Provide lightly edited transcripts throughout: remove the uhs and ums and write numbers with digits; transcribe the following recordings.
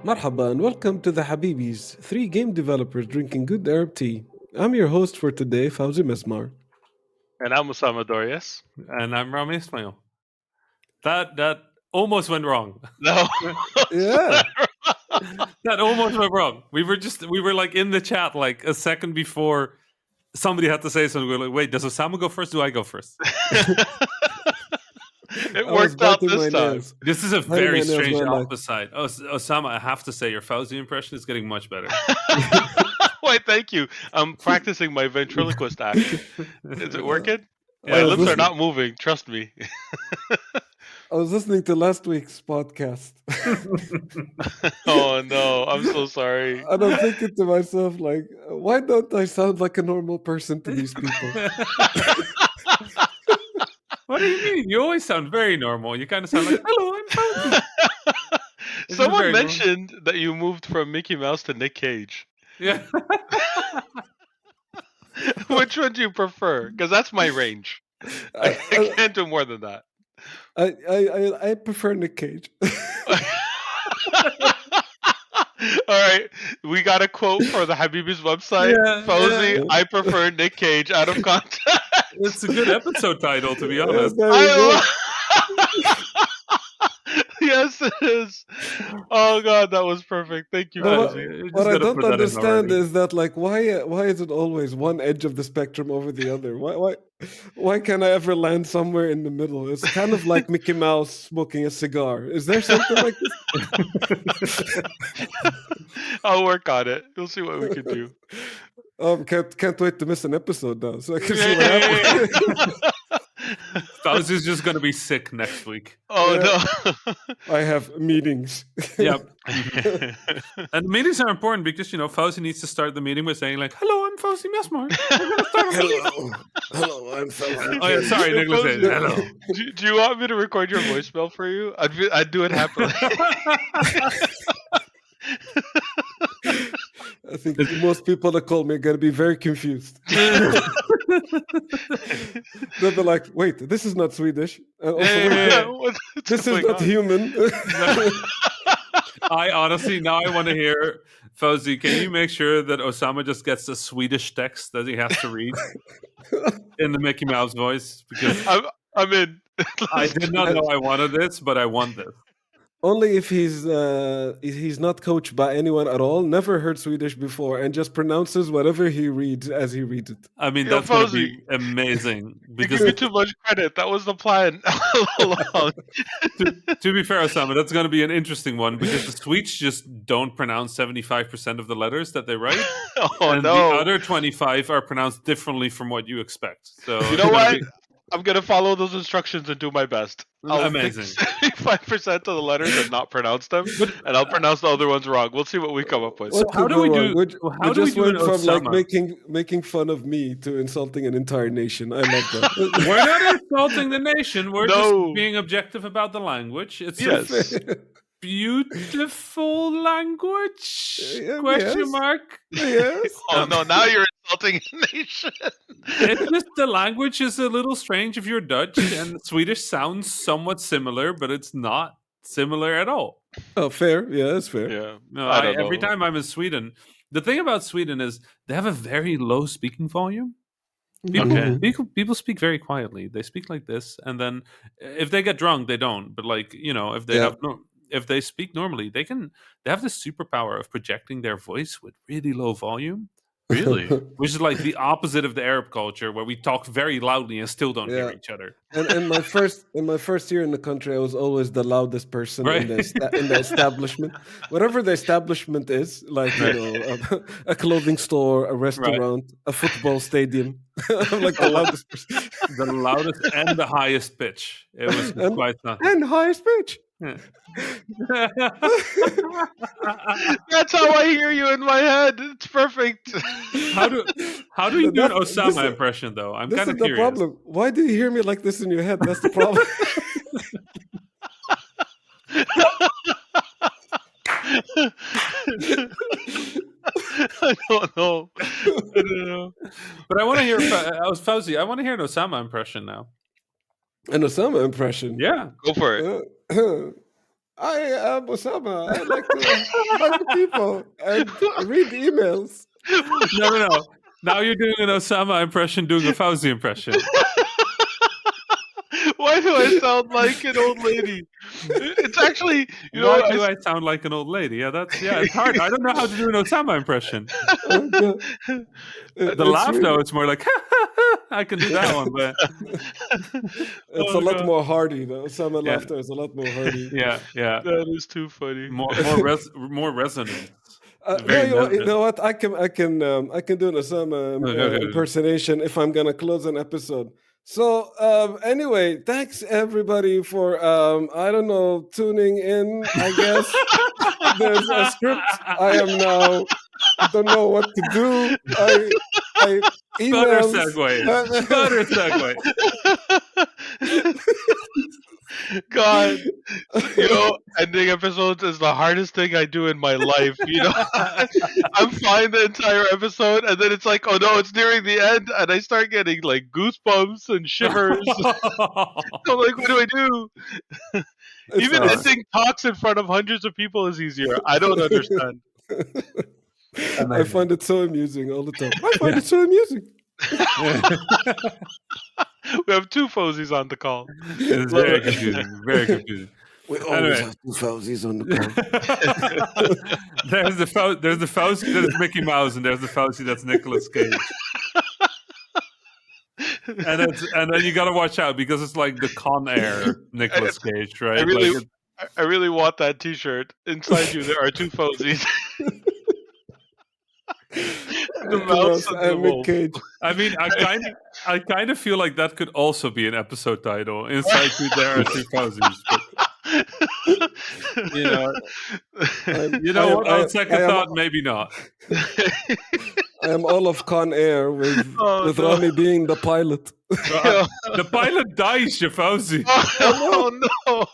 Marhaba and welcome to the Habibis, three game developers drinking good Arab tea. I'm your host for today, Fauzi Mesmar. And I'm Osama Dorius. And I'm Rami Ismail. That almost went wrong. No. Yeah. That almost went wrong. We were like in the chat like a second before somebody had to say something. We were like, wait, does Osama go first? Do I go first? It I was worked out biting this my time. nails. This is a Biting my very nails strange going like- opposite. Osama, I have to say your Fauzi impression is getting much better. Wait, thank you. I'm practicing my ventriloquist act. Is it working? My Yeah, lips are not moving. Trust me. I was listening to last week's podcast. Oh no, I'm so sorry. And I'm thinking to myself, like, why don't I sound like a normal person to these people? What do you mean? You always sound very normal. You kind of sound like, hello, I'm Fauzi. This is Someone very normal. mentioned that you moved from Mickey Mouse to Nick Cage. Yeah. Which one do you prefer? Because that's my range. I can't do more than that. I prefer Nick Cage. All right, we got a quote for the Habibis website. Yeah, Fauzi, yeah. I prefer Nick Cage out of context. It's a good episode title, to be honest. There you go. Yes, it is. Oh god, that was perfect. Thank you, But Fauzi. You just what I gotta don't put that in understand already. is that, like, why is it always one edge of the spectrum over the other? Why can't I ever land somewhere in the middle? It's kind of like Mickey Mouse smoking a cigar. Is there something like this? I'll work on it. We'll see what we can do. Can't wait to miss an episode now, so I can see what happens. Fauzi's just going to be sick next week. Oh I have meetings. Yep. And meetings are important because, Fauzi needs to start the meeting by saying, like, hello, I'm Fauzi Mesmar. We're going to start our meeting. Hello, I'm Fauzi. Oh, yeah, sorry, Nicholas. Fauzi. Said, hello. Do you want me to record your voicemail for you? I'd do it happily. I think most people that call me are going to be very confused. They'll be like, wait, this is not Swedish. Also, wait, What's this is going not on? human. I honestly, now I want to hear, Fauzi, can you make sure that Osama just gets a Swedish text that he has to read in the Mickey Mouse voice? Because I'm in. I did not know I wanted this, but I want this. Only if he's not coached by anyone at all, never heard Swedish before, and just pronounces whatever he reads as he reads it. I mean, Yo, that's going to Fauzi, be amazing. You Because give me too much credit. That was the plan all along. to be fair, Osama, that's going to be an interesting one because the Swedes just don't pronounce 75% of the letters that they write. Oh and no! the other 25 are pronounced differently from what you expect. So You know what? I'm gonna follow those instructions and do my best. I'll Amazing. 75% of the letters and not pronounce them, and I'll pronounce the other ones wrong. We'll see what we come up with. So how do we do? How We do we just do went an from like Osama? making fun of me to insulting an entire nation. I love that. We're not insulting the nation. We're No. just being objective about the language. It's Yes. a beautiful language? Yeah, Question yes. mark. Yes. Oh no! Now you're insulting a nation. It's just the language is a little strange if you're Dutch, and Swedish sounds somewhat similar, but it's not similar at all. Oh, fair. Yeah, that's fair. Yeah. No, I don't every know. time I'm in Sweden, the thing about Sweden is they have a very low speaking volume. Okay. People speak very quietly. They speak like this, and then if they get drunk, they don't. But like if they Yeah. if they speak normally, they have this superpower of projecting their voice with really low volume. Really? Which is like the opposite of the Arab culture, where we talk very loudly and still don't hear Yeah. each other. And in my first year in the country, I was always the loudest person Right. in the establishment. Whatever the establishment is, like a clothing store, a restaurant, a football stadium. I'm like the loudest person. The loudest and the highest pitch. It was And- quite something. And highest pitch. Yeah. That's how I hear you in my head. It's perfect. how do you do an This Osama is- impression though? I'm This kind is of the curious. problem. Why do you hear me like this in your head? That's the problem. I don't know. I don't know. But I want to hear Fauzi. I want to hear an Osama impression now. An Osama impression. Yeah. Go for it. I am Osama. I like to hug people and read emails. No. Now you're doing an Osama impression, doing a Fauzi impression. Why do I sound like an old lady? It's actually, you know Why what? do I sound like an old lady? Yeah, it's hard. I don't know how to do an Osama impression. Oh, God. The It's laugh, though, really, it's more like I can do that one, but it's a Oh lot god, more hardy. The Osama yeah, laughter is a lot more hardy. yeah, that is too funny. more resonance. No, Very you know what? I can do an Osama okay. impersonation if I'm gonna close an episode. So anyway, thanks everybody for I don't know, tuning in. I guess there's a script. I am now don't know what to do. I Butter emails. segue. Butter segue. God, you know, ending episodes is the hardest thing I do in my life. You know, I'm fine the entire episode, and then it's like, oh no, it's nearing the end, and I start getting like goosebumps and shivers. I'm like, what do I do? It's Even It's ending talks in front of hundreds of people is easier. I don't understand. I amazing. find it so amusing all the time. I find it so amusing. We have two Fozies on the call. It's Love very it. confusing. Very confusing. We always have two Fauzies on the call. there's the Fauci that is Mickey Mouse, and there's the Fauci that's Nicolas Cage. And then you got to watch out because it's like the Con Air Nicolas Cage, right? I really, Like I really want that T-shirt. Inside you, there are two Fozies. The mouse and the and Nick wolf. Cage. I mean, I kind of feel like that could also be an episode title. Inside you, there are two Faucis. But, you know, what? On second thought, maybe not. I am all of Con Air with Oh, no. Rami being the pilot. The pilot dies, Fauci. Oh no!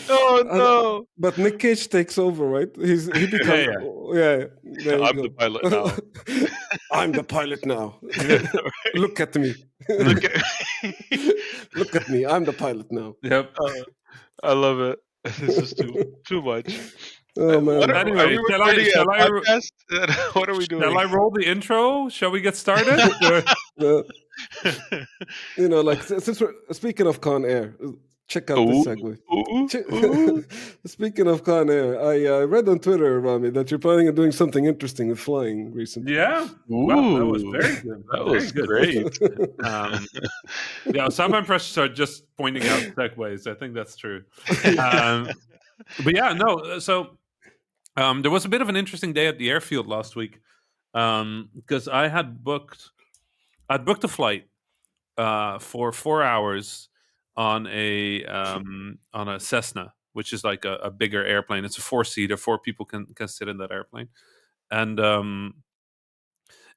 Oh no! But Nick Cage takes over, right? He becomes there you I'm go. the pilot now. I'm the pilot now. Look at me. Look at Look at me. I'm the pilot now. Yep. I love it. This is too much. Oh man. Anyway, are we recording a podcast? What are we doing? Shall I roll the intro? Shall we get started? You know, like since we're speaking of Con Air, check out this segue. Speaking of Con Air, I read on Twitter, Rami, that you're planning on doing something interesting with flying recently. Yeah. Wow, that was very good. That was great. Yeah, some impressions are just pointing out segues. I think that's true. But yeah, no. So there was a bit of an interesting day at the airfield last week because I'd booked a flight for 4 hours on a Cessna, which is like a bigger airplane. It's a 4-seater. 4 people can sit in that airplane, and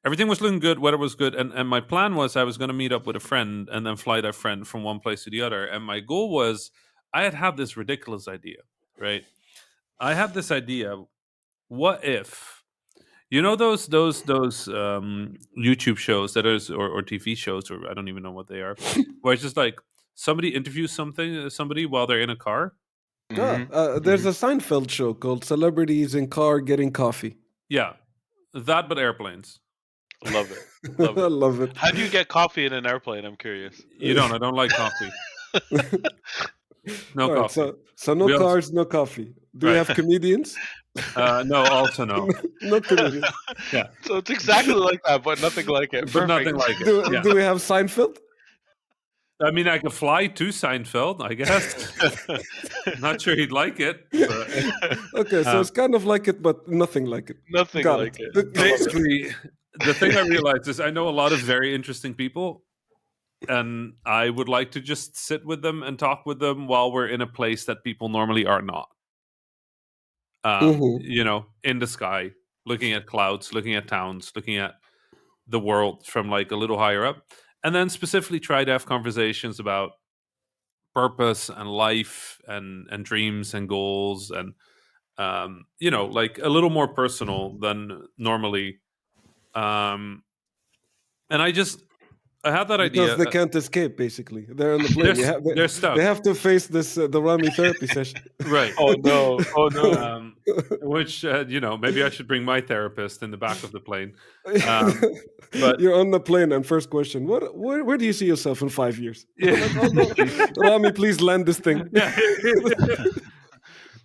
everything was looking good. Weather was good, and my plan was I was going to meet up with a friend and then fly that friend from one place to the other. And my goal was I had this ridiculous idea, right? I had this idea. What if, you know, those YouTube shows that is or TV shows, or I don't even know what they are, where it's just like somebody interviews somebody while they're in a car. There's a Seinfeld show called Celebrities in Car Getting Coffee. Yeah, that, but airplanes. Love it. Love it. I love it. How do you get coffee in an airplane? I'm curious. You don't. I don't like coffee. No Right, coffee. so no cars, no coffee. Do we have comedians? No, also no. No comedians. Yeah. So it's exactly like that, but nothing like it. But nothing like it. Yeah. Do we have Seinfeld? I mean, I could fly to Seinfeld, I guess. Not sure he'd like it. But, Okay, so it's kind of like it, but nothing like it. Nothing Got like it. basically, the thing I realized is I know a lot of very interesting people, and I would like to just sit with them and talk with them while we're in a place that people normally are not. You know, in the sky, looking at clouds, looking at towns, looking at the world from like a little higher up, and then specifically try to have conversations about purpose and life and dreams and goals and you know, like a little more personal than normally. And I had that because idea. they can't escape. Basically, they're on the plane. They're stuck. They have to face this the Rami therapy session. Right. Oh no! Oh no! Which maybe I should bring my therapist in the back of the plane. But You're on the plane, and first question: where do you see yourself in 5 years? yeah. Like, oh, no. Rami, please land this thing. Yeah.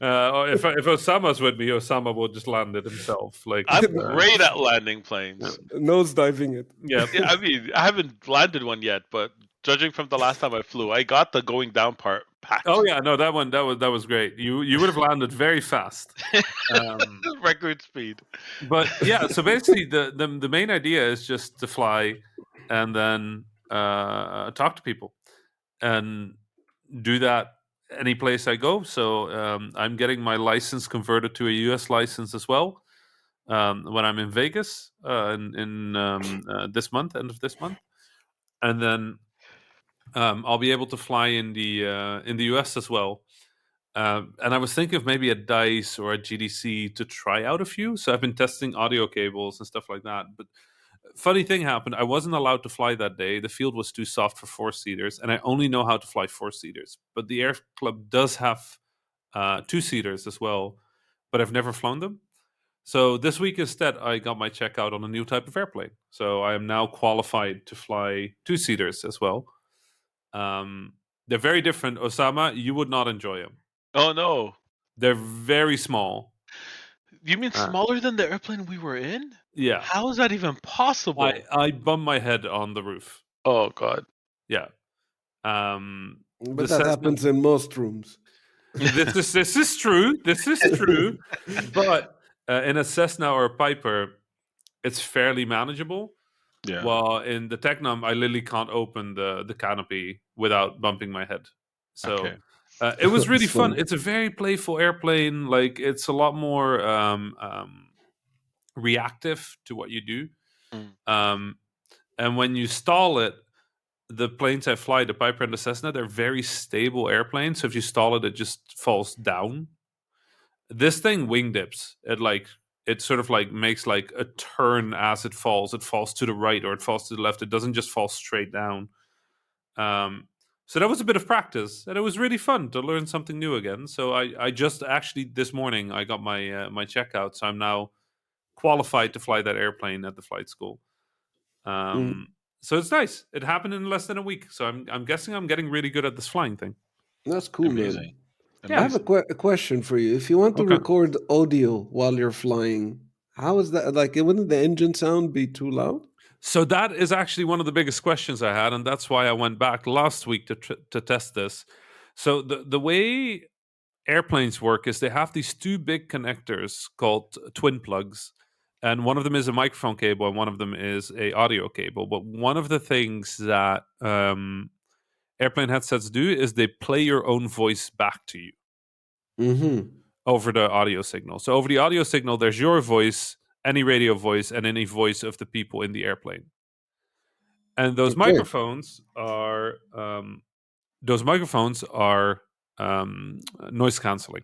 Or if Osama's with me, Osama will just land it himself. Like I'm great at landing planes. Nose diving it. yeah. Yeah, I mean, I haven't landed one yet, but judging from the last time I flew, I got the going down part packed. Oh yeah, no, that was great. You would have landed very fast. Record speed. But yeah, so basically the main idea is just to fly and then talk to people and do that any place I go. So I'm getting my license converted to a US license as well when I'm in Vegas in this month, end of this month, and then I'll be able to fly in the US as well. And I was thinking of maybe a DICE or a GDC to try out a few. So I've been testing audio cables and stuff like that. But funny thing happened. I wasn't allowed to fly that day. The field was too soft for 4-seaters, and I only know how to fly 4-seaters. But the Air Club does have 2-seaters as well, but I've never flown them. So this week instead, I got my checkout on a new type of airplane. So I am now qualified to fly 2-seaters as well. They're very different. Osama, you would not enjoy them. Oh no! They're very small. You mean smaller than the airplane we were in? Yeah. How is that even possible? I bumped my head on the roof. Oh god. Yeah. But that happens in most rooms. This is true. This is true. But in a Cessna or a Piper, it's fairly manageable. Yeah. Well, in the Tecnam, I literally can't open the canopy without bumping my head. So Okay. it was really It's fun. fun. It's a very playful airplane. Like it's a lot more reactive to what you do. And when you stall it, the planes I fly, the Piper and the Cessna, they're very stable airplanes. So if you stall it, it just falls down. This thing wing dips. It sort of like makes like a turn as it falls. It falls to the right or it falls to the left. It doesn't just fall straight down. So that was a bit of practice, and it was really fun to learn something new again. So I just actually this morning I got my my checkout, so I'm now qualified to fly that airplane at the flight school. So it's nice. It happened in less than a week, so I'm guessing I'm getting really good at this flying thing. That's cool, Amazing. man. I have a question for you. If you want to record audio while you're flying, how is that? Like, wouldn't the engine sound be too loud? So that is actually one of the biggest questions I had, and that's why I went back last week to test this. So the way airplanes work is they have these two big connectors called twin plugs, and one of them is a microphone cable and one of them is a audio cable. But one of the things that airplane headsets do is they play your own voice back to you over the audio signal. So over the audio signal, there's your voice, any radio voice, and any voice of the people in the airplane. And those microphones are noise canceling.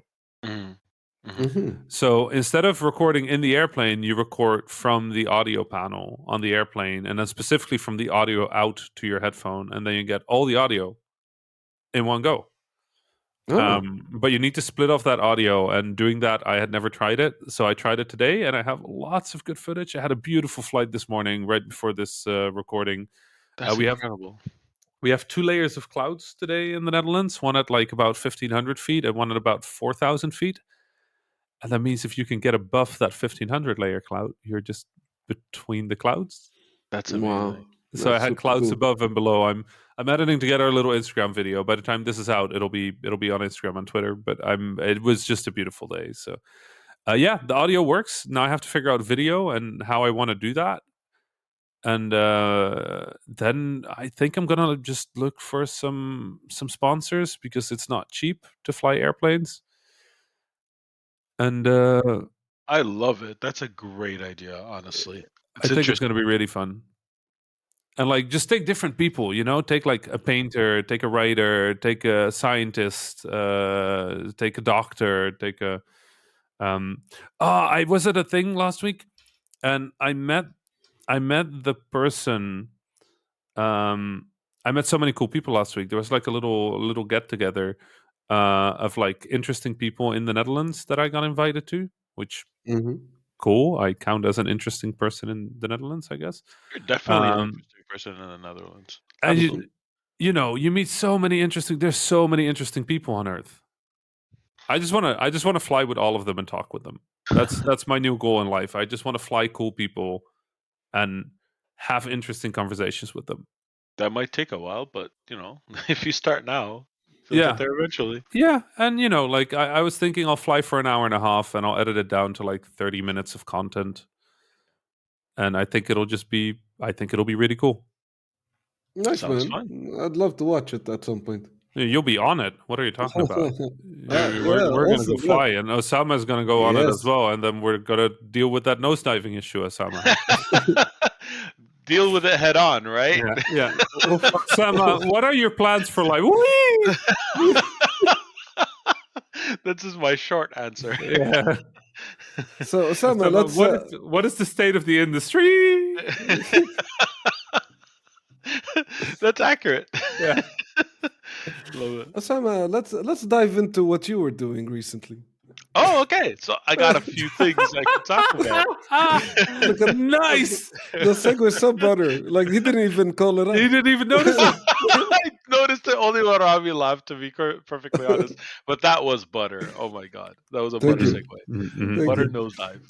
So instead of recording in the airplane, you record from the audio panel on the airplane, and then specifically from the audio out to your headphone, and then you get all the audio in one go. But you need to split off that audio, and doing that, I had never tried it, so I tried it today, and I have lots of good footage. I had a beautiful flight this morning, right before this recording. That's incredible. We have 2 layers of clouds today in the Netherlands, one at like about 1,500 feet and one at about 4,000 feet. And that means if you can get above that 1,500 layer cloud, you're just between the clouds. That's amazing. So I had clouds above and below. I'm editing together a little Instagram video. By the time this is out, it'll be on Instagram and Twitter. But it was just a beautiful day. So yeah, the audio works. Now I have to figure out video and how I want to do that. And then I think I'm gonna just look for some sponsors because it's not cheap to fly airplanes. And I love it. That's a great idea, honestly. I think it's going to be really fun. And like, just take different people, take like a painter, take a writer, take a scientist, take a doctor, take a. I was at a thing last week, and I met the person I met so many cool people last week. There was like a little get together of like interesting people in the Netherlands that I got invited to, which Mhm. cool. I count as an interesting person in the Netherlands, I guess. You're definitely an Um, interesting person in the Netherlands. and Absolutely. you meet so many interesting. There's so many interesting people on Earth. I just want to fly with all of them and talk with them. That's my new goal in life. I just want to fly cool people and have interesting conversations with them. That might take a while, but if you start now, you'll get Yeah. there eventually. Yeah, and like I was thinking I'll fly for an hour and a half and I'll edit it down to like 30 minutes of content. And I think it'll be really cool. Nice, Sounds man. fun. I'd love to watch it at some point. You'll be on it. What are you talking about? Yeah, We're gonna go also that. fly, and Osama's gonna go on it as Yes. well, and then we're gonna deal with that nosediving issue Osama had. Deal with it head on, right? Yeah, yeah. Oof. Osama, what are your plans for life? Whee! This is my short answer. Yeah. So, Osama, Osama, let's. what is the state of the industry? That's accurate. Yeah. Love it. Osama, let's dive into what you were doing recently. Oh, okay. So I got a few things I can talk about. Look at Nice. the segue is so butter. Like he didn't even call it He out. didn't even notice it. I noticed it only when Rami laughed, to be perfectly honest. But that was butter. Oh my god, that was a Thank butter you. segue. Mhm. Thank Butter you. nosedive.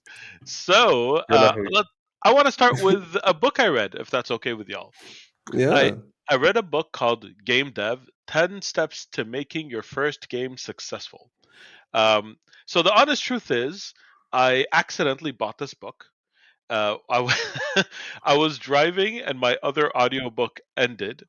So Good effort. I want to start with a book I read, if that's okay with y'all. I Yeah. I read a book called Game Dev: 10 Steps to Making Your First Game Successful. Um, so the honest truth is, I accidentally bought this book. I was driving and my other audiobook ended,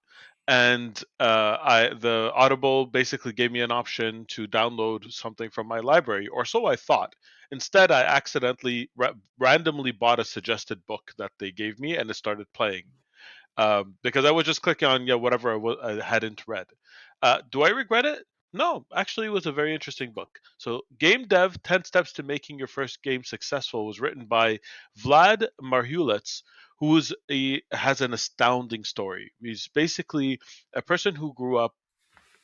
and the Audible basically gave me an option to download something from my library, or so I thought. Instead, I accidentally randomly bought a suggested book that they gave me, and it started playing because I was just clicking on whatever I hadn't read. Do I regret it? No, actually, it was a very interesting book. So, Game Dev: 10 Steps to Making Your First Game Successful was written by Vlad Marhulets, has an astounding story. He's basically a person who grew up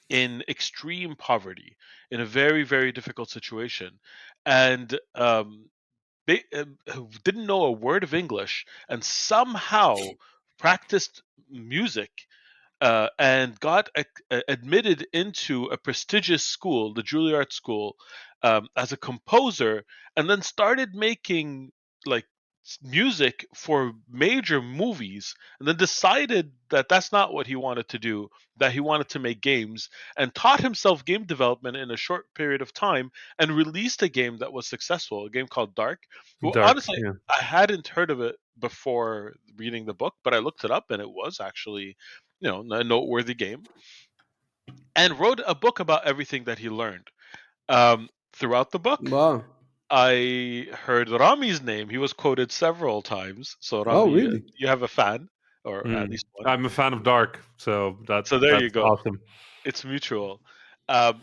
in extreme poverty, in a very, very difficult situation, and who didn't know a word of English and somehow practiced music and got admitted into a prestigious school, the Juilliard School, as a composer, and then started making like music for major movies, and then decided that that's not what he wanted to do, that he wanted to make games, and taught himself game development in a short period of time, and released a game that was successful, a game called Dark. Well, Dark. honestly, Yeah. I hadn't heard of it before reading the book, but I looked it up, and it was actually a noteworthy game, and wrote a book about everything that he learned. Throughout the book, Wow. I heard Rami's name. He was quoted several times. So Oh, Rami, really? you have a fan, or at Mm. least one. I'm a fan of Dark, so So there you that's go. awesome. It's mutual. Um,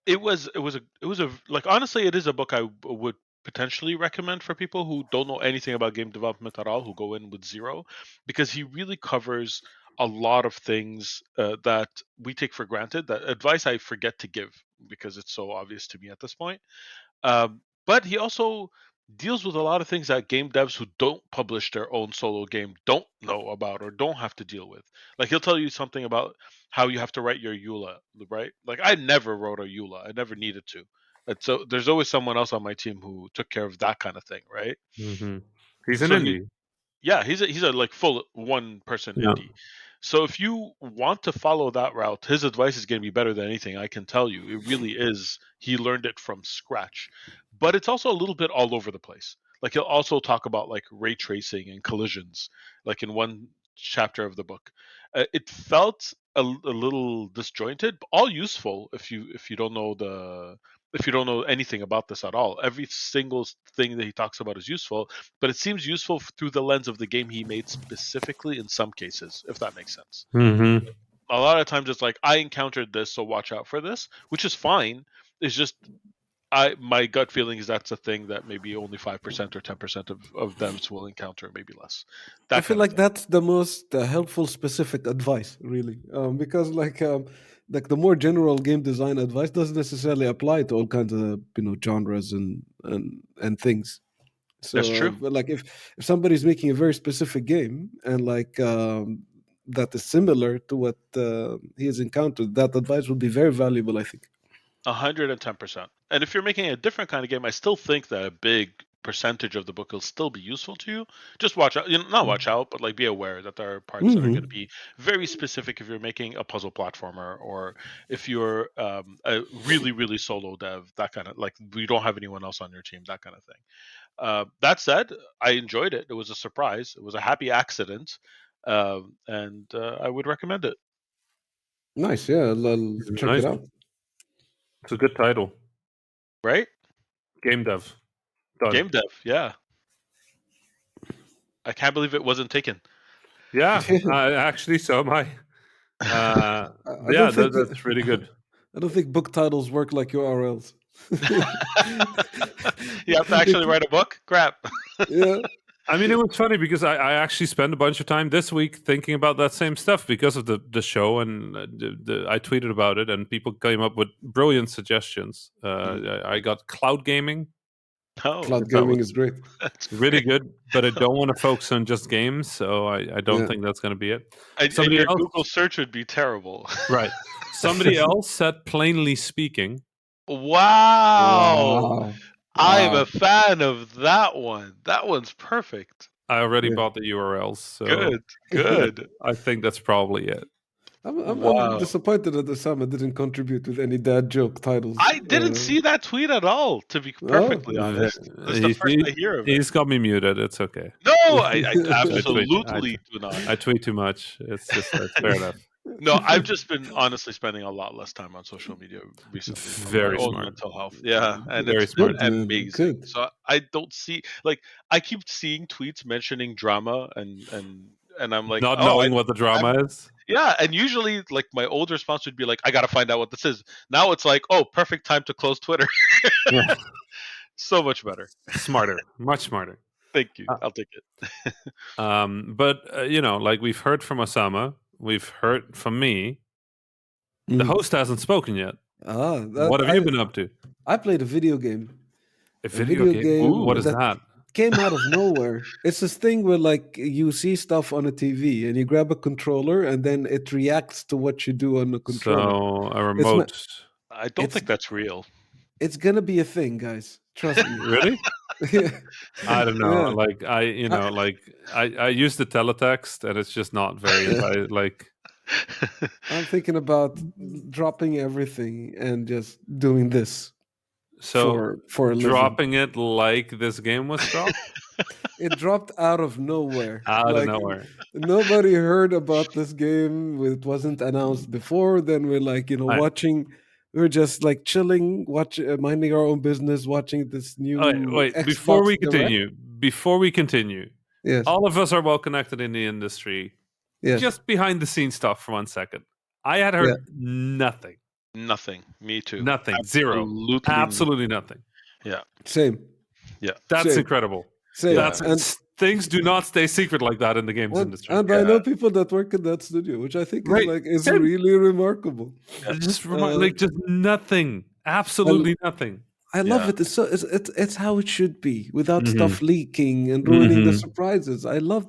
it was a like honestly, it is a book I would potentially recommend for people who don't know anything about game development at all, who go in with zero, because he really covers a lot of things that we take for granted, that advice I forget to give because it's so obvious to me at this point. But he also deals with a lot of things that game devs who don't publish their own solo game don't know about or don't have to deal with. Like he'll tell you something about how you have to write your EULA, right? Like I never wrote a EULA. I never needed to. And so there's always someone else on my team who took care of that kind of thing, right? Hmm. He's an So he indie. yeah, he's a like full one person Yeah. indie. So if you want to follow that route, his advice is going to be better than anything I can tell you. It really is. He learned it from scratch. But it's also a little bit all over the place. Like he'll also talk about like ray tracing and collisions, like in one chapter of the book. It felt a little disjointed, but all useful if you don't know anything about this at all. Every single thing that he talks about is useful, but it seems useful through the lens of the game he made specifically in some cases, if that makes sense. Hmm. A lot of times it's like, I encountered this, so watch out for this, which is fine. It's just my gut feeling is that's a thing that maybe only 5% or 10% of devs will encounter, maybe less. I That feel kind of like thing. that's the most helpful specific advice, really, because like the more general game design advice doesn't necessarily apply to all kinds of genres and things. That's So, true. but like if somebody's making a very specific game and like that is similar to what he has encountered, that advice would be very valuable, I think. 110%. And if you're making a different kind of game, I still think that a big percentage of the book will still be useful to you. Just watch out, not watch out, but like be aware that there are parts that are going to Hmm. be very specific if you're making a puzzle platformer, or if you're a really really solo dev, that kind of, like, you don't have anyone else on your team, that kind of thing. That said, I enjoyed it. It was a surprise. It was a happy accident, and I would recommend it. Nice, yeah, I'll check it Nice. out. It's a good title. Right? Game dev. Done. Game dev, yeah. I can't believe it wasn't taken. Yeah, actually, so am I. I Yeah, don't think that's really good. I don't think book titles work like URLs. You have to actually write a book? Crap. Yeah. I mean, it was funny because I actually spent a bunch of time this week thinking about that same stuff because of the show, and I tweeted about it, and people came up with brilliant suggestions. I got cloud gaming. Oh, Cloud That gaming was is great. that's really great. good, but I don't want to focus on just games, so I don't Yeah. think that's going to be it. And Somebody your else, Google search would be terrible. right? Somebody else said plainly speaking. Wow. Wow. I'm a Wow. fan of that one. That one's perfect. I already Yeah. bought the URLs, so Good. Good. I think that's probably it. I'm Wow. disappointed that Osama didn't contribute with any dad joke titles. I didn't see that tweet at all, to be Oh, perfectly honest. This is the He's, first I hear of it. he's got me muted. It's okay. No, I I tweet. absolutely do not. I tweet too much. It's just it's fair enough. No, I've just been honestly spending a lot less time on social media recently for my Very own smart. mental health. Yeah, and Very it's been smart. good, man. amazing. Good. So I don't see, like, I keep seeing tweets mentioning drama, and I'm like, Not oh, knowing what the drama is. yeah. And usually, like, my old response would be like, I gotta find out what this is. Now it's like, oh, perfect time to close Twitter. Yeah. So much better. Smarter, much smarter. Thank you. I'll take it. But like we've heard from Osama, we've heard from me. The Mm. host hasn't spoken yet. What have you been up to? I played a video game. A video game. Ooh, what is that? Came out of nowhere. It's this thing where like you see stuff on a TV and you grab a controller and then it reacts to what you do on the controller. So a It's remote. I don't It's- think that's real. It's gonna be a thing, guys. Trust me. Really? Yeah. I don't know. Yeah. Like I use the teletext, and it's just not very like. I'm thinking about dropping everything and just doing this So for a living. dropping it like this game was dropped It dropped out of nowhere. out Like, of nowhere. nobody heard about this game. It wasn't announced before. Then we're like, I- watching. We're just like chilling, minding our own business, watching this new Wait. Xbox Before we Direct. continue, Yes, all of us are well connected in the industry. yes, Just behind the scenes stuff for 1 second. I had heard nothing. Nothing. Me too. Nothing. Zero. Absolutely. Absolutely nothing. Yeah. same, That's Same. incredible. same. That's things do not stay secret like that in the games industry. And I know people that work in that studio, which I think Right. is Same. really remarkable. Just just nothing. Absolutely nothing. I love Yeah. it. It's how it should be, without Mhm. stuff leaking and ruining the Mhm. surprises. I love,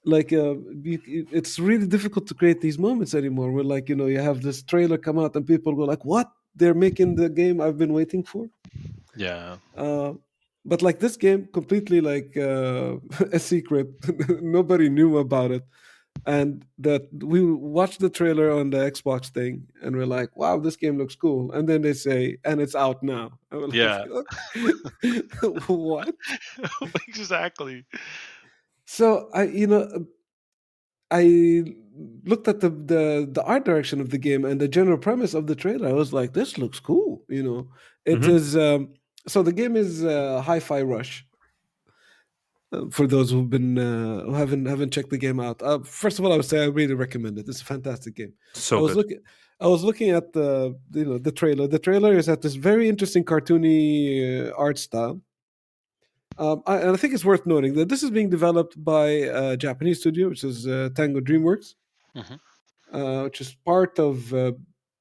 like, it's really difficult to create these moments anymore. Where like you have this trailer come out and people go like, "What? They're making the game I've been waiting for." Yeah. But like this game, completely like a secret. Nobody knew about it, and that we watched the trailer on the Xbox thing, and we're like, "Wow, this game looks cool." And then they say, "And it's out now." And we're Yeah. like, what? Exactly. So I looked at the art direction of the game and the general premise of the trailer. I was like, "This looks cool." It Mhm. is. So the game is Hi-Fi Rush. For those who haven't checked the game out, first of all, I would say I really recommend it. It's a fantastic game. I So was good. looking. I was looking at the trailer. The trailer is at this very interesting cartoony art style. And I think it's worth noting that this is being developed by a Japanese studio, which is Tango DreamWorks, Hmm. which is part of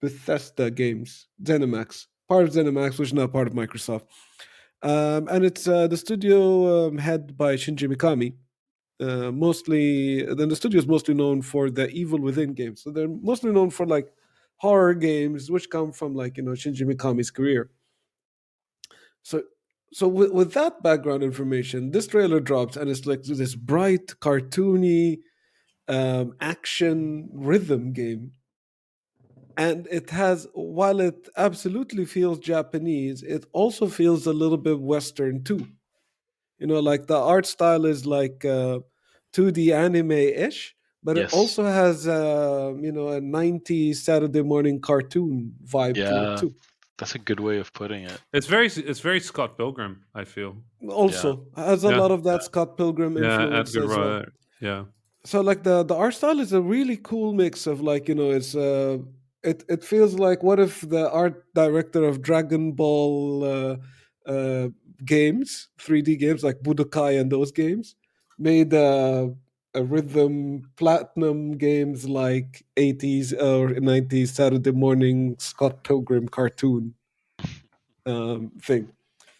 Bethesda Games, ZeniMax, part of ZeniMax, which is now part of Microsoft. And it's the studio head by Shinji Mikami. Mostly, then the studio is mostly known for the Evil Within games. So they're mostly known for like horror games, which come from like Shinji Mikami's career. So, with that background information, this trailer drops and it's like this bright, cartoony action rhythm game. And it has, while it absolutely feels Japanese, it also feels a little bit Western too. Like the art style is like 2D anime ish, but it Yes. also has, a 90s Saturday morning cartoon vibe to it Yeah, too. that's a good way of putting it. It's very Scott Pilgrim, I feel. Yeah. Also has a Yeah. lot of that Scott Pilgrim Yeah, influence Edgar as well. Wright. Yeah. So like the art style is a really cool mix of like it's it feels like, what if the art director of Dragon Ball games, 3D games like Budokai and those games, made a rhythm platinum games like 80s or 90s Saturday morning Scott Pilgrim cartoon thing.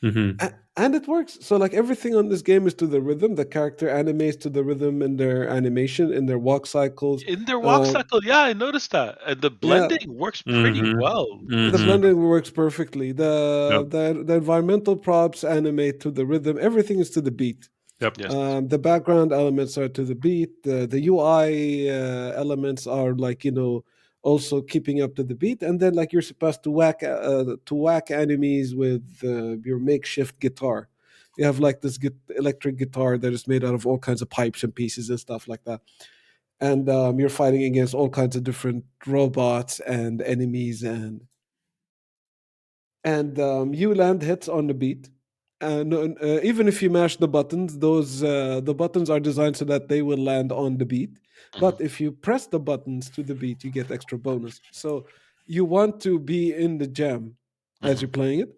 Hmm. And it works. So like everything on this game is to the rhythm. The character animates to the rhythm in their animation, in their walk cycles. In their walk Uh, cycle, yeah, I noticed that. And the yeah, blending works pretty Hmm. well. the It's Hmm. blending works perfectly. Yep. The environmental props animate to the rhythm. Everything is to the beat. Yep. yes. The background elements are to the beat. The UI elements are like also keeping up to the beat. And then like you're supposed to whack enemies with your makeshift guitar. You have like this electric guitar that is made out of all kinds of pipes and pieces and stuff like that. And you're fighting against all kinds of different robots and enemies, and you land hits on the beat. And even if you mash the buttons, the buttons are designed so that they will land on the beat. Hmm. But if you press the buttons to the beat, you get extra bonus. So you want to be in the jam as Hmm. you're playing it,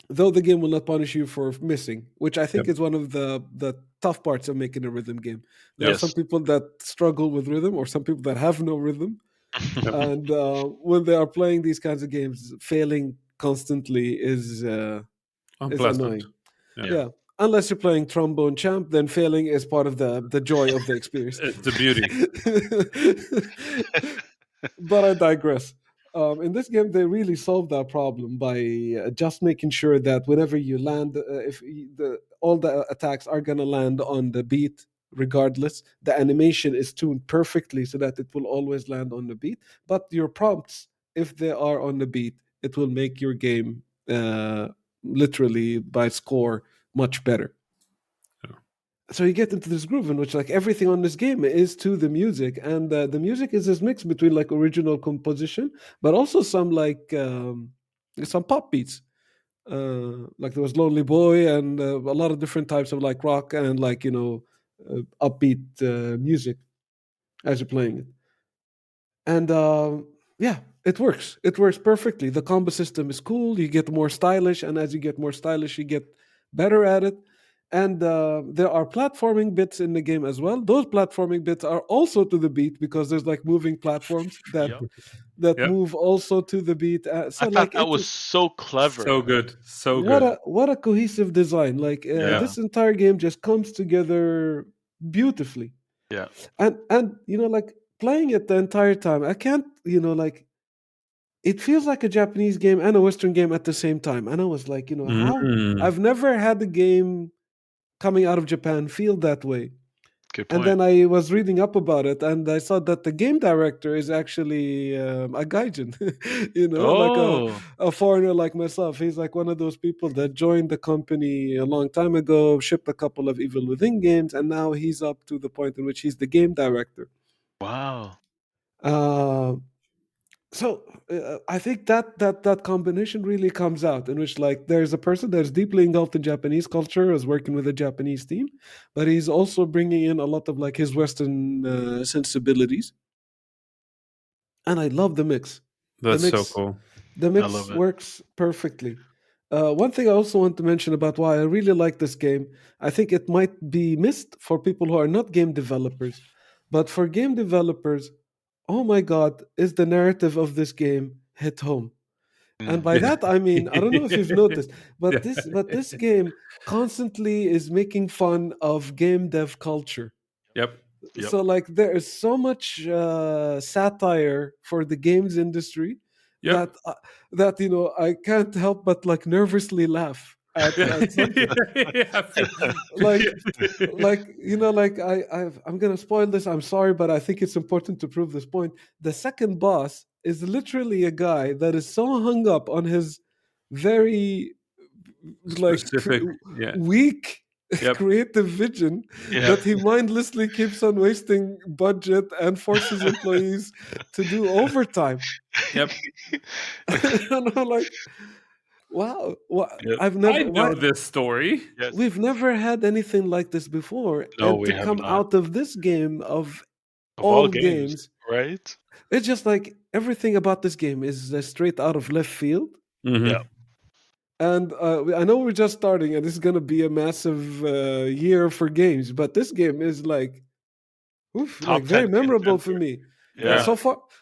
though the game will not punish you for missing, which I Yep. think is one of the tough parts of making a rhythm game. There are Yep. some Yes. people that struggle with rhythm, or some people that have no rhythm, Yep. and when they are playing these kinds of games, failing constantly is Unpleasant. annoying. Yeah. Yeah. Yeah, unless you're playing trombone champ, then failing is part of the joy of the experience. It's the beauty. But I digress. In this game, they really solved that problem by just making sure that whenever you land, if all the attacks are gonna land on the beat, regardless, the animation is tuned perfectly so that it will always land on the beat. But your prompts, if they are on the beat, it will make your game literally by score much better. Yeah. So you get into this groove in which like everything on this game is to the music, and the music is this mix between like original composition but also some pop beats. Like there was Lonely Boy and a lot of different types of like rock and like upbeat music as you're playing it. And yeah, it works perfectly. The combo system is cool. You get more stylish, and as you get more stylish you get better at it. And there are platforming bits in the game as well. Those platforming bits are also to the beat because there's like moving platforms Yep. that Yep. move also to the beat. I So thought like that was so So clever. good. So what good. a cohesive design. Like Yeah. this entire game just comes together beautifully. Yeah. And like playing it the entire time, I can't, like it feels like a Japanese game and a Western game at the same time. And I was like, how Mm. I've never had a game coming out of Japan feel that way. Good And point. then I was reading up about it, and I saw that the game director is actually a gaijin, like Oh. a foreigner like myself. He's like one of those people that joined the company a long time ago, shipped a couple of Evil Within games, and now he's up to the point in which he's the game director. Wow. Uh, so I think that combination really comes out in which like there's a person that's deeply engulfed in Japanese culture, is working with a Japanese team, but he's also bringing in a lot of like his Western sensibilities. and I love the mix. The That's so mix, cool. the I love mix it. works perfectly. One thing I also want to mention about why I really like this game, I think it might be missed for people who are not game developers, but for game developers, oh my god, is the narrative of this game hit home? And by Mm. that I mean, I don't know if you've noticed, Yeah. but this game constantly is making fun of game dev culture. Yep. Yep. So like there is so much satire for the games industry Yep. that I can't help but like nervously laugh at something Yeah, I feel- like like I'm gonna spoil this. I'm sorry, but I think it's important to prove this point. The second boss is literally a guy that is so hung up on his very like Specific. Yeah. weak Yep. creative vision Yeah. that he mindlessly keeps on wasting budget and forces employees to do overtime. Yep. And I'm like, wow, Yep. I've I never know why this story. Yes. we've never had anything like this before, No, and we to have come not. out of this game of Of all all games, games, right? it's just like everything about this game is straight out of left field. Yeah. Hmm. And I know we're just starting, and this is going to be a massive year for games. But this game is like, oof, like Top very 10 memorable for contender. me. Yeah.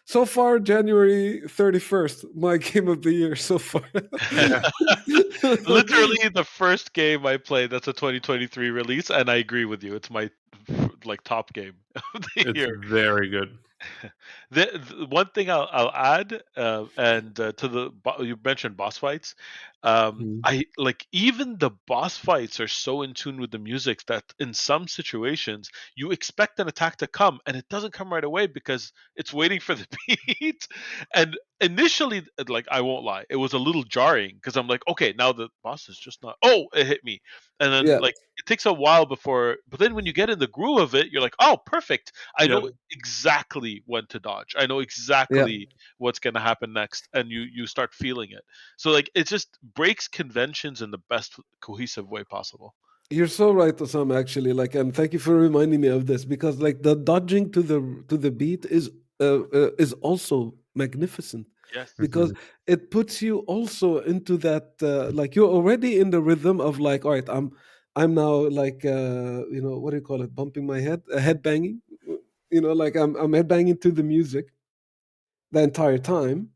So far, January 31st, my game of the year so far. Yeah. Literally the first game I played that's a 2023 release, and I agree with you. It's my like top game of the It's year. very good. The one thing I'll add, and to you mentioned boss fights. Mhm. I like even the boss fights are so in tune with the music that in some situations you expect an attack to come and it doesn't come right away because it's waiting for the beat. And initially, like I won't lie, it was a little jarring because I'm like, okay, now the boss is just not. Oh, it hit me, and then Yeah, like it takes a while before. But then when you get in the groove of it, you're like, oh, perfect. I Yep. know exactly when to dodge. I know yeah. exactly what's going to happen next, and you start feeling it. So like it just breaks conventions in the best cohesive way possible. You're so right, Osam. Actually, like, and thank you for reminding me of this because, like, the dodging to the beat is also magnificent Yes. because Mhm. it puts you also into that like you're already in the rhythm of like, all right, I'm now like what do you call it, bumping my head, head banging, like I'm head banging to the music the entire time.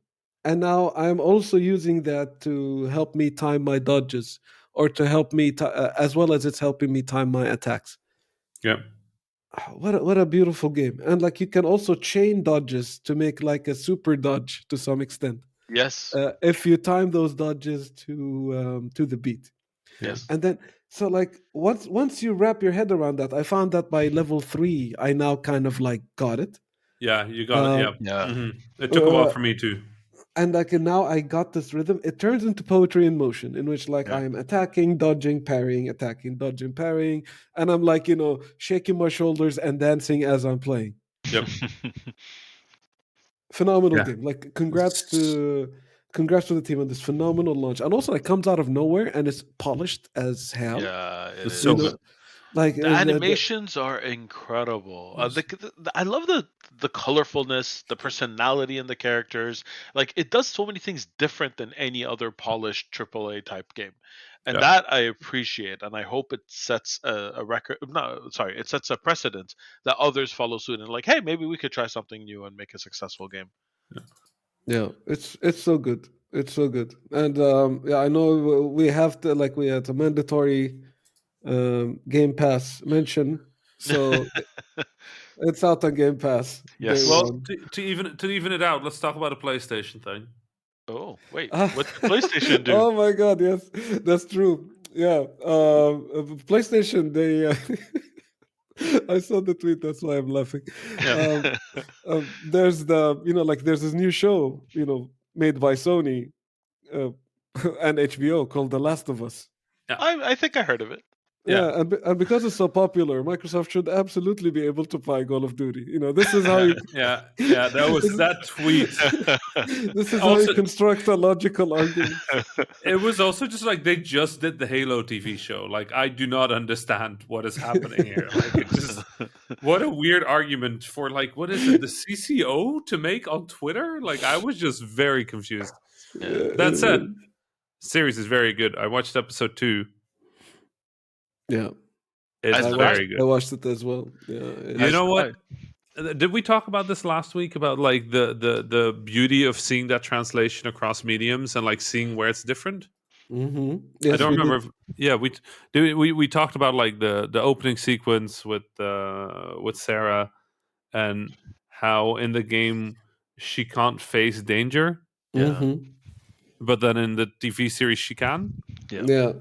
And now I'm also using that to help me time my dodges or to help me, as well as it's helping me time my attacks. Yep. What a beautiful game. And like you can also chain dodges to make like a super dodge to some extent. Yes. If you time those dodges to the beat. Yeah. Yes. And then so like once you wrap your head around that, I found that by level 3 I now kind of like got it. Yeah. You got it. Uh, Yeah. Yeah. It took a while uh, for me too. and like and now I got this rhythm. It turns into poetry in motion, in which like Yeah. I am attacking, dodging, parrying, attacking, dodging, parrying, and I'm like shaking my shoulders and dancing as I'm playing. Yep. Phenomenal Yeah. game. Like congrats to the team on this phenomenal launch, and also it comes out of nowhere and it's polished as hell. Yeah, it It's You so is. know, good. like The animations are incredible. I love the colorfulness, the personality in the characters. Like it does so many things different than any other polished AAA type game, and Yeah. that I appreciate. And I hope it sets a record. No, sorry, it sets a precedent that others follow suit and like, hey, maybe we could try something new and make a successful game. yeah, it's so good. It's so good, and yeah, I know we have to like we had a mandatory Game Pass mention, so it's out on Game Pass day Yes. Well, one. to even it out, let's talk about a PlayStation thing. Oh wait, Ah, what did PlayStation do? oh my God, yes, that's true. Yeah, PlayStation. I saw the tweet. That's why I'm laughing. Yeah. Um, there's like there's this new show made by Sony uh, and HBO called The Last of Us. Yeah. I think I heard of it. Yeah, and because it's so popular, Microsoft should absolutely be able to buy Call of Duty. This is how you Yeah. That was this, that tweet. this is how you Also, construct a logical argument. it was also just like they just did the Halo TV show. Like, I do not understand what is happening here. Like, it just what a weird argument for, like, what is it, the CCO to make on Twitter? Like, I was just very confused. That said, series is very good. I watched episode 2. Yeah, It's I very I good. watched it as well. Yeah, You know what? Did we talk about this last week about like the beauty of seeing that translation across mediums and like seeing where it's different? Mm-hmm. I Yes, don't we remember. did. Yeah, we talked about like the opening sequence with Sarah and how in the game she can't face danger, Mm-hmm. but then in the TV series she can. Yeah.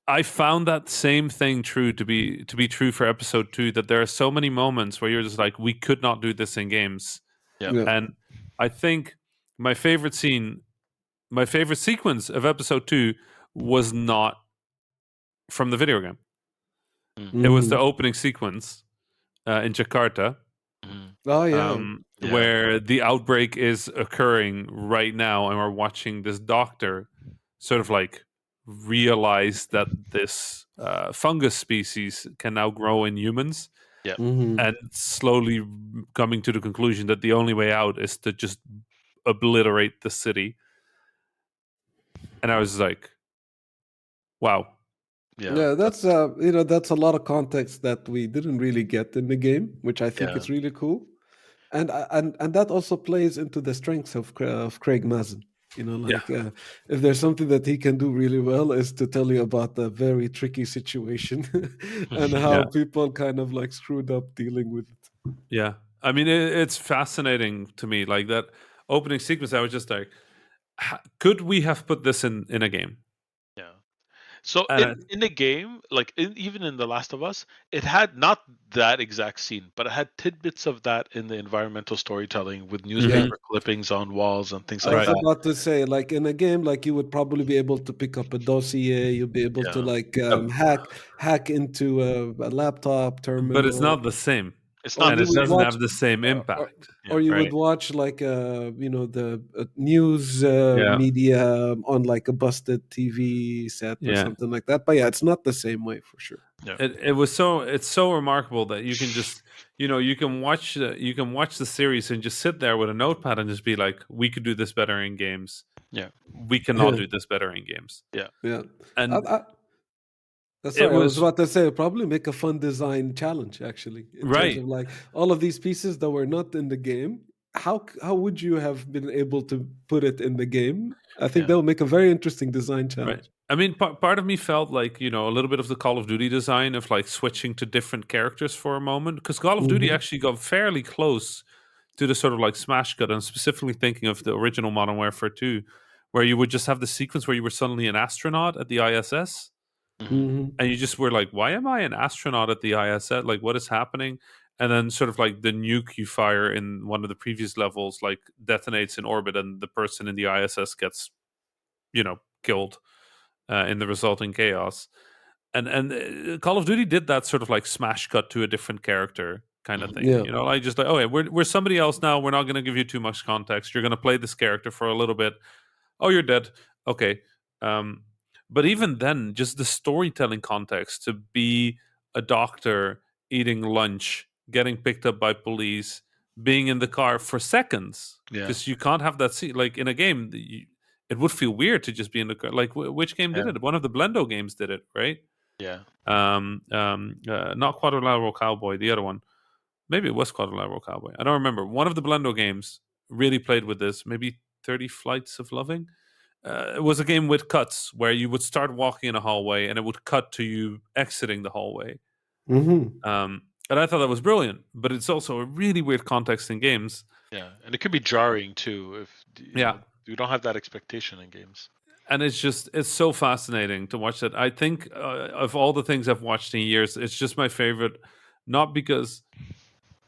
I found that same thing true to be true for episode 2. That there are so many moments where you're just like, we could not do this in games. Yeah. And I think my favorite sequence of episode 2 was not from the video game. It was the Mhm. opening sequence in Jakarta, Oh yeah. where the outbreak is occurring right now, and we're watching this doctor sort of like realize that this fungus species can now grow in humans, Mhm. and slowly coming to the conclusion that the only way out is to just obliterate the city. And I was like, wow. Yeah, that's that's a lot of context that we didn't really get in the game, which I think is really cool. And that also plays into the strengths of Craig Mazin. Yeah. If there's something that he can do really well is to tell you about a very tricky situation and how Yeah. people kind of like screwed up dealing with it. Yeah. I mean, it's fascinating to me. Like that opening sequence, I was just like, could we have put this in a game? Yeah. So And in the game, like even in The Last of Us, it had not that exact scene, but it had tidbits of that in the environmental storytelling with newspaper clippings on walls and things I like was that. about to say, like in a game, like you would probably be able to pick up a dossier. You'd be able to Yeah. like hack into a laptop but it's terminal, not the same. It's or not And you it the would same. doesn't watch, have the same or, impact. or you Right. would watch like the news Yeah. media on like a busted TV set or Yeah. something like that. But yeah, it's not the same way for sure. Yeah. It's so remarkable that you can just you can watch the series and just sit there with a notepad and just be like, we could do this better in games. Yeah. We cannot do this better in games. Yeah. Yeah. And Sorry, I was was about to say probably make a fun design challenge actually in terms right. of like all of these pieces that were not in the game. How would you have been able to put it in the game? I think Yeah. that would make a very interesting design challenge. Right. I mean, part of me felt like, a little bit of the Call of Duty design of like switching to different characters for a moment, because Call of Duty actually got fairly close to the sort of like smash cut. And specifically thinking of the original Modern Warfare 2, where you would just have the sequence where you were suddenly an astronaut at the ISS. Mm-hmm. And you just were like, why am I an astronaut at the ISS? Like, what is happening? And then sort of like the nuke you fire in one of the previous levels like detonates in orbit, and the person in the ISS gets killed in the resulting chaos. And Call of Duty did that sort of like smash cut to a different character kind of thing. Yeah. Like just like, oh yeah, we're somebody else now. We're not going to give you too much context. You're going to play this character for a little bit. Oh, you're dead. Okay. But even then, just the storytelling context to be a doctor eating lunch, getting picked up by police, being in the car for seconds, Yeah. because you can't have that scene. Like in a game, it would feel weird to just be in the car. Like which game did it? One of the Blendo games did it, right? Yeah. Not Quadrilateral Cowboy, the other one. Maybe it was Quadrilateral Cowboy. I don't remember. One of the Blendo games really played with this. Maybe 30 Flights of Loving. It was a game with cuts where you would start walking in a hallway and it would cut to you exiting the hallway. Mm-hmm. And I thought that was brilliant, but it's also a really weird context in games. Yeah. And it could be jarring too if you don't have that expectation in games. And it's so fascinating to watch that. I think of all the things I've watched in years, it's just my favorite, not because,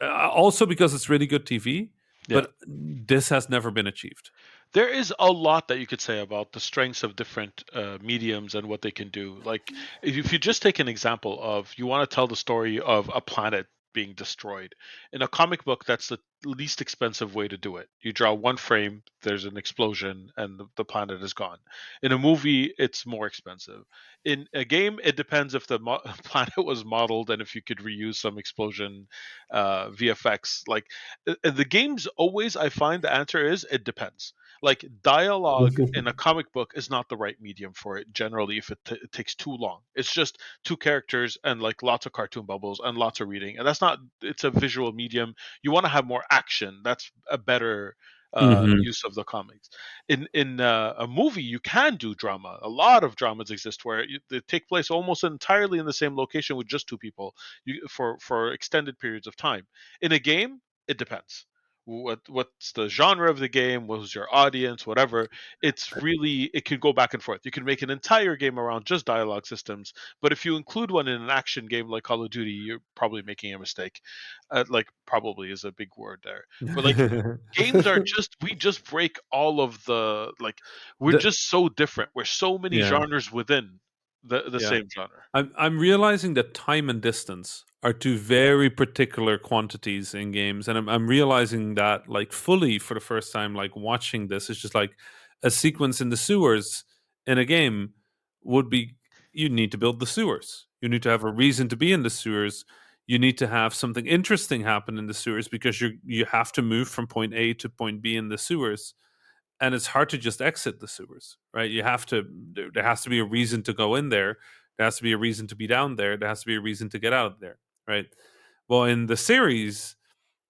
also because it's really good TV, but this has never been achieved. There is a lot that you could say about the strengths of different mediums and what they can do. Like, if you just take an example of you want to tell the story of a planet being destroyed, in a comic book, that's the least expensive way to do it. You draw one frame, there's an explosion, and the planet is gone. In a movie, it's more expensive. In a game, it depends if the planet was modeled and if you could reuse some explosion VFX. Like, the games always, I find the answer is it depends. Like, dialogue in a comic book is not the right medium for it generally if it takes too long. It's just two characters and like lots of cartoon bubbles and lots of reading, and that's not. It's a visual medium. You want to have more action. That's a better Hmm. use of the comics. In a movie, you can do drama. A lot of dramas exist where they take place almost entirely in the same location with just two people, for extended periods of time. In a game, it depends. What's the genre of the game? What's your audience? Whatever. It's really, it could go back and forth. You can make an entire game around just dialogue systems, but if you include one in an action game like Call of Duty, you're probably making a mistake. Like, probably is a big word there, but like, games are just, we just break all of the, like, we're the, just so different. We're so many yeah, genres within the yeah. same genre. I'm realizing that time and distance are two very particular quantities in games, and I'm realizing that like fully for the first time. Like watching this, it's just like a sequence in the sewers in a game would be. You need to build the sewers. You need to have a reason to be in the sewers. You need to have something interesting happen in the sewers because you have to move from point A to point B in the sewers, and it's hard to just exit the sewers, right? You have to. There has to be a reason to go in there. There has to be a reason to be down there. There has to be a reason to get out of there, right? Well, in the series,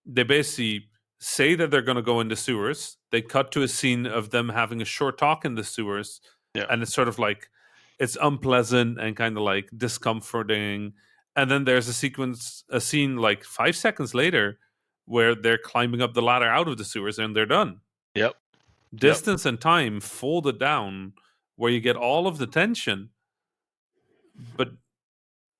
they basically say that they're going to go into sewers. They cut to a scene of them having a short talk in the sewers, Yeah. and it's sort of like it's unpleasant and kind of like discomforting. And then there's a scene like 5 seconds later where they're climbing up the ladder out of the sewers and they're done. Yep. Yep. Distance and time folded down where you get all of the tension, but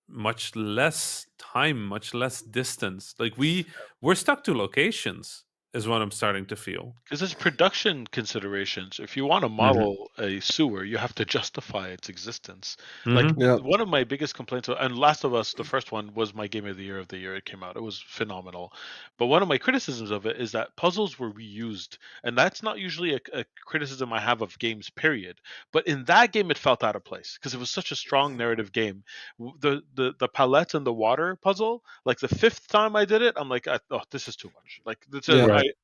much less time, much less distance. Like we're stuck to locations is what I'm starting to feel. Because it's production considerations. If you want to Hmm. model a sewer, you have to justify its existence. Like, Hmm. Yeah, one of my biggest complaints, and Last of Us, the first one, was my game of the year it came out. It was phenomenal. But one of my criticisms of it is that puzzles were reused. And that's not usually a criticism I have of games, period. But in that game, it felt out of place because it was such a strong narrative game. The palette and the water puzzle, like the fifth time I did it, I'm like, oh, this is too much. Like, yeah, Right.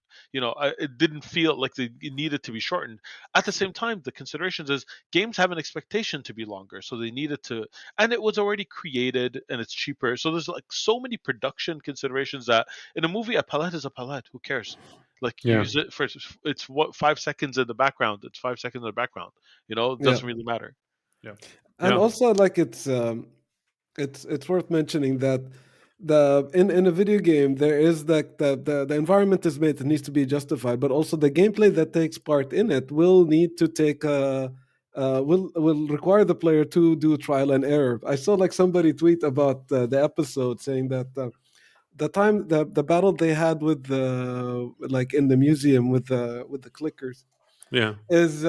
it didn't feel like it needed to be shortened. At the same time, the considerations is games have an expectation to be longer, so they needed to, and it was already created and it's cheaper. So there's like so many production considerations that in a movie, a palette is a palette. Who cares? Like, Yeah. use it for, it's what, 5 seconds in the background. It's 5 seconds in the background. It yeah. doesn't really matter. Yeah. And Yeah. also, like, it's worth mentioning that in a video game there is like the environment is made, it needs to be justified, but also the gameplay that takes part in it will need to take will require the player to do trial and error. I saw like somebody tweet about the episode saying that the battle they had with the like in the museum with the clickers Yeah. is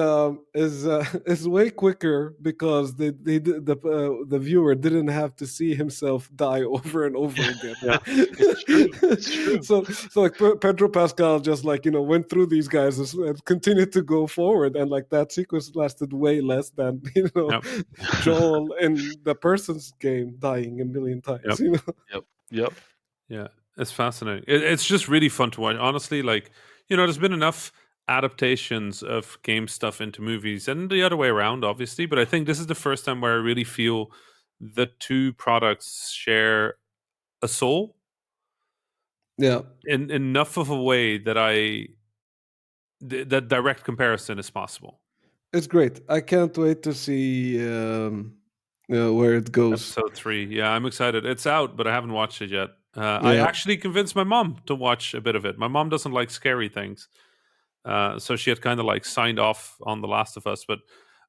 way quicker because the viewer didn't have to see himself die over and over again. Yeah. It's true. It's true. So like Pedro Pascal just like went through these guys and continued to go forward, and like that sequence lasted way less than Yep. Joel in the person's game dying a million times. Yep. Yep. Yep. Yeah. It's fascinating. It's just really fun to watch. Honestly, like, there's been enough adaptations of game stuff into movies and the other way around, obviously. But I think this is the first time where I really feel the two products share a soul Yeah, in enough of a way that that direct comparison is possible. it's great. I can't wait to see where it goes. Episode 3. Yeah, I'm excited. It's out, but I haven't watched it yet. I Yeah. actually convinced my mom to watch a bit of it. My mom doesn't like scary things. So she had kind of like signed off on The Last of Us, but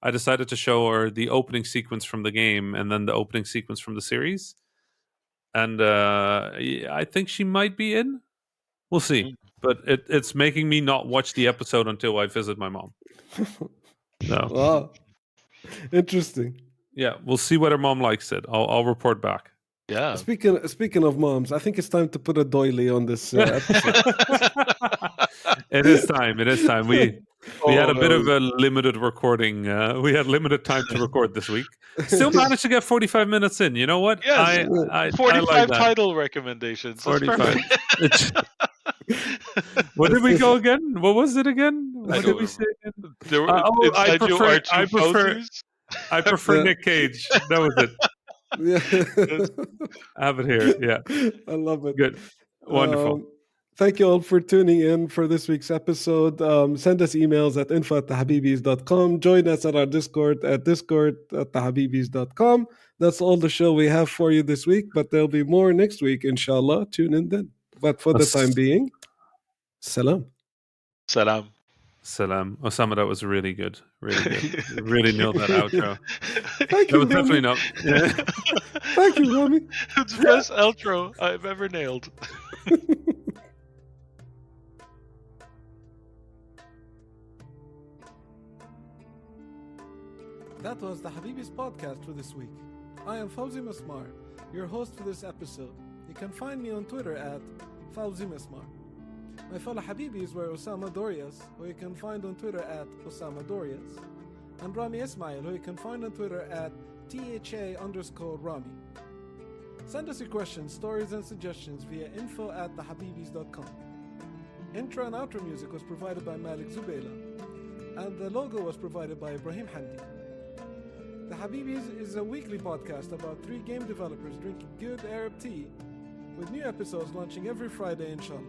I decided to show her the opening sequence from the game and then the opening sequence from the series. And I think she might be in. We'll see. but it's making me not watch the episode until I visit my mom. No. Wow. Interesting. Yeah, we'll see whether mom likes it. I'll report back. Yeah. Speaking of moms, I think it's time to put a doily on this episode. It is time. It is time. We had a bit of a limited recording. We had limited time to record this week. Still managed to get 45 minutes in. You know what? Yes. I 45 like that. title recommendations. That's 45. perfect. What did we go again? What was it again? What did don't we say again? There were, I inside you are two prefer fuzzies. I prefer Nick Cage. That was it. Yeah. I have it here. Yeah. I love it. Good. Wonderful. Thank you all for tuning in for this week's episode. Send us emails at info@thehabibis.com. Join us at our Discord at discord@thehabibis.com. That's all the show we have for you this week, but there'll be more next week, inshallah. Tune in then. But for the time being, salam. Salam. Salam. Osama, that was really good. Really good. You really nailed that outro. Thank That you, was definitely Rami. not. Yeah. Thank you, Rami. It's the best outro I've ever nailed. That was the Habibis podcast for this week. I am Fawzi Masmar, your host for this episode. You can find me on Twitter at Fawzi Masmar. My fellow Habibis were Osama Dorias, who you can find on Twitter at Osama Dorias, and Rami Ismail, who you can find on Twitter at THA_Rami. Send us your questions, stories, and suggestions via info@thehabibis.com. Intro and outro music was provided by Malik Zubayla, and the logo was provided by Ibrahim Handi. The Habibis is a weekly podcast about 3 game developers drinking good Arab tea, with new episodes launching every Friday, inshallah.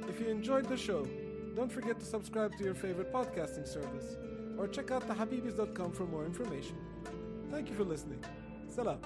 If you enjoyed the show, don't forget to subscribe to your favorite podcasting service, or check out thehabibis.com for more information. Thank you for listening. Salam.